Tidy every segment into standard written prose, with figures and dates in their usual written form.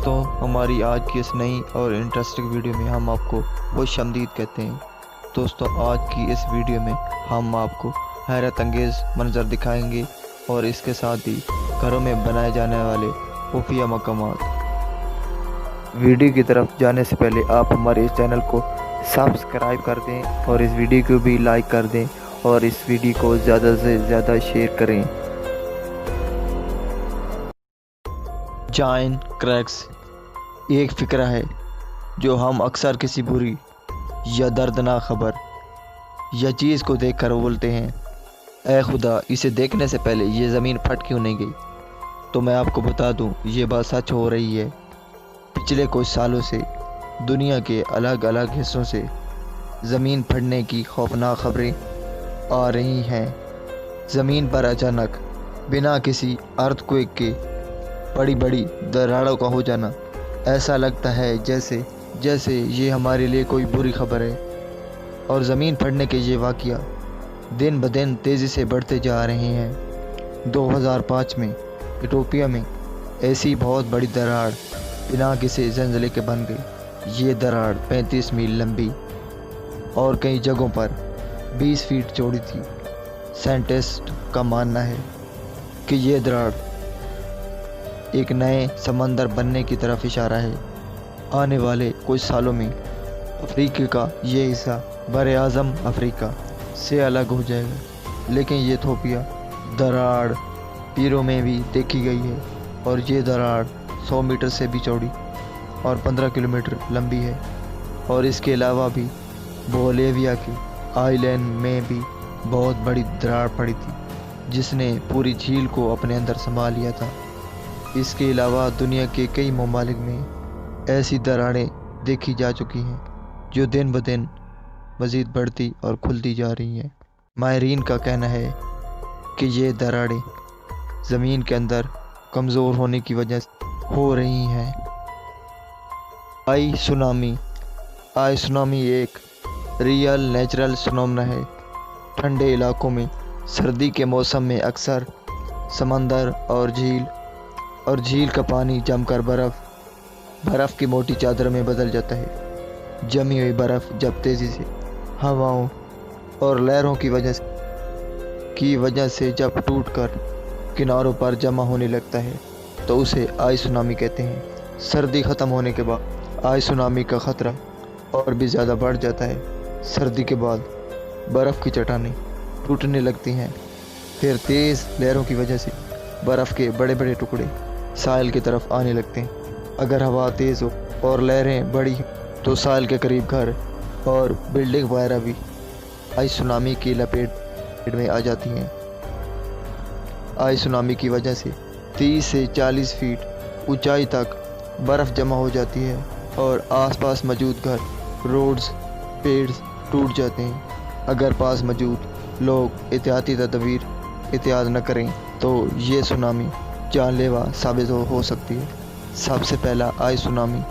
दोस्तों, हमारी आज की इस नई और इंटरेस्टिंग वीडियो में हम आपको खुश आमदीद कहते हैं। दोस्तों, आज की इस वीडियो में हम आपको हैरत अंगेज़ मंजर दिखाएंगे और इसके साथ ही घरों में बनाए जाने वाले खुफिया मकामात। वीडियो की तरफ जाने से पहले आप हमारे इस चैनल को सब्सक्राइब कर दें और इस वीडियो को भी लाइक कर दें और इस वीडियो को ज़्यादा से ज़्यादा शेयर करें। जाइन क्रैक्स एक फ़िक्रा है जो हम अक्सर किसी बुरी या दर्दनाक खबर या चीज़ को देखकर बोलते हैं, ऐ खुदा, इसे देखने से पहले ये ज़मीन फट क्यों नहीं गई। तो मैं आपको बता दूं, ये बात सच हो रही है। पिछले कुछ सालों से दुनिया के अलग अलग हिस्सों से ज़मीन फटने की खौफनाक खबरें आ रही हैं। ज़मीन पर अचानक बिना किसी अर्थक्वेक के बड़ी बड़ी दरारों का हो जाना, ऐसा लगता है जैसे ये हमारे लिए कोई बुरी खबर है। और ज़मीन फटने के ये वाक़या दिन ब दिन तेज़ी से बढ़ते जा रहे हैं। 2005 में इथोपिया में ऐसी बहुत बड़ी दरार बिना किसी ज़लज़ले के बन गई। ये दरार 35 मील लंबी और कई जगहों पर 20 फीट चौड़ी थी। साइंटिस्ट का मानना है कि ये दरार एक नए समंदर बनने की तरफ इशारा है। आने वाले कुछ सालों में अफ्रीका का ये हिस्सा बरे आज़म अफ्रीका से अलग हो जाएगा। लेकिन ये इथोपिया दरार पीरों में भी देखी गई है और ये दरार 100 मीटर से भी चौड़ी और 15 किलोमीटर लंबी है। और इसके अलावा भी बोलिविया के आइलैंड में भी बहुत बड़ी दरार पड़ी थी जिसने पूरी झील को अपने अंदर संभाल लिया था। इसके अलावा दुनिया के कई ममालिक में ऐसी दरारें देखी जा चुकी हैं जो दिन ब दिन मज़ीद बढ़ती और खुलती जा रही हैं। माहिरीन का कहना है कि ये दरारें ज़मीन के अंदर कमज़ोर होने की वजह से हो रही हैं। आई सुनामी एक रियल नेचुरल फिनोमेना है। ठंडे इलाकों में सर्दी के मौसम में अक्सर समंदर और झील का पानी जमकर बर्फ़ की मोटी चादर में बदल जाता है। जमी हुई बर्फ़ जब तेज़ी से हवाओं और लहरों की वजह से जब टूटकर किनारों पर जमा होने लगता है तो उसे आई सुनामी कहते हैं। सर्दी ख़त्म होने के बाद आई सुनामी का ख़तरा और भी ज़्यादा बढ़ जाता है। सर्दी के बाद बर्फ़ की चट्टानें टूटने लगती हैं। फिर तेज़ लहरों की वजह से बर्फ़ के बड़े बड़े टुकड़े साहिल की तरफ आने लगते हैं। अगर हवा तेज़ हो और लहरें बड़ी तो साहिल के करीब घर और बिल्डिंग वगैरह भी आई सुनामी की लपेट में आ जाती हैं। आई सुनामी की वजह से 30 से 40 फीट ऊंचाई तक बर्फ़ जमा हो जाती है और आसपास मौजूद घर, रोड्स, पेड़ टूट जाते हैं। अगर पास मौजूद लोग एहतियाती तदबीर इख्तियार न करें तो ये सुनामी जानलेवा साबित हो सकती है। सबसे पहला आई सुनामी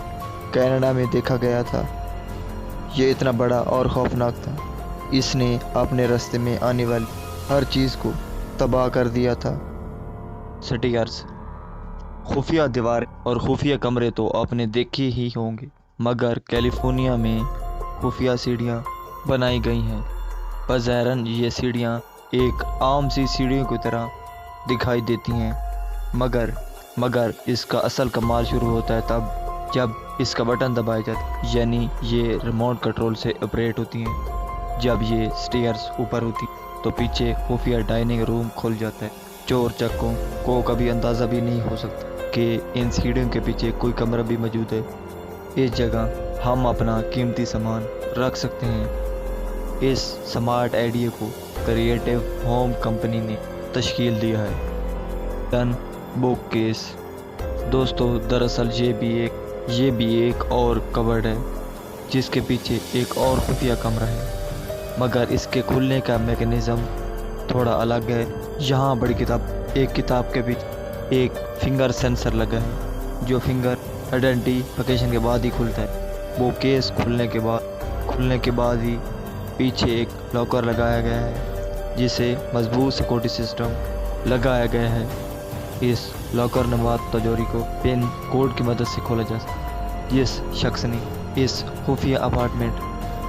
कनाडा में देखा गया था। ये इतना बड़ा और खौफनाक था, इसने अपने रास्ते में आने वाली हर चीज़ को तबाह कर दिया था। स्टेयर्स, खुफिया दीवार और खुफिया कमरे तो आपने देखे ही होंगे, मगर कैलिफोर्निया में खुफिया सीढ़ियाँ बनाई गई हैं। बज़ाहिरन ये सीढ़ियाँ एक आम सी सीढ़ियों की तरह दिखाई देती हैं, मगर इसका असल कमाल शुरू होता है तब जब इसका बटन दबाया जाता है, यानी ये रिमोट कंट्रोल से ऑपरेट होती हैं। जब ये स्टेयर्स ऊपर होती तो पीछे खुफिया डाइनिंग रूम खुल जाता है। चोर चक्कों को कभी अंदाज़ा भी नहीं हो सकता कि इन सीढ़ियों के पीछे कोई कमरा भी मौजूद है। इस जगह हम अपना कीमती सामान रख सकते हैं। इस स्मार्ट आइडिया को क्रिएटिव होम कंपनी ने तश्कील दिया है। Done book case. दोस्तों, दरअसल ये भी एक और कबर्ड है जिसके पीछे एक और खुफिया कमरा है, मगर इसके खुलने का मैकेनिज़्म थोड़ा अलग है। यहाँ बड़ी किताब के पीछे एक फिंगर सेंसर लगा है जो फिंगर आइडेंटिफिकेशन के बाद ही खुलता है। वो केस खुलने के बाद ही पीछे एक लॉकर लगाया गया है जिसे मजबूत सिक्योरिटी सिस्टम लगाया गया है। इस लॉकर नवाद तजोरी को पिन कोड की मदद से खोला जा सकता है। जिस शख्स ने इस खुफिया अपार्टमेंट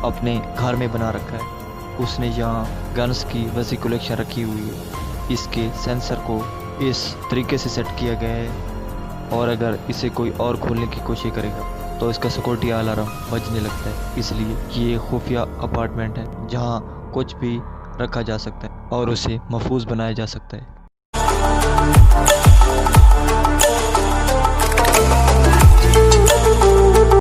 अपने घर में बना रखा है उसने यहाँ गन्स की वसी कलेक्शन रखी हुई है। इसके सेंसर को इस तरीके से सेट किया गया है और अगर इसे कोई और खोलने की कोशिश करेगा तो इसका सिक्योरिटी अलार्म बजने लगता है। इसलिए ये खुफिया अपार्टमेंट है जहाँ कुछ भी रखा जा सकता है और उसे महफूज बनाया जा सकता है।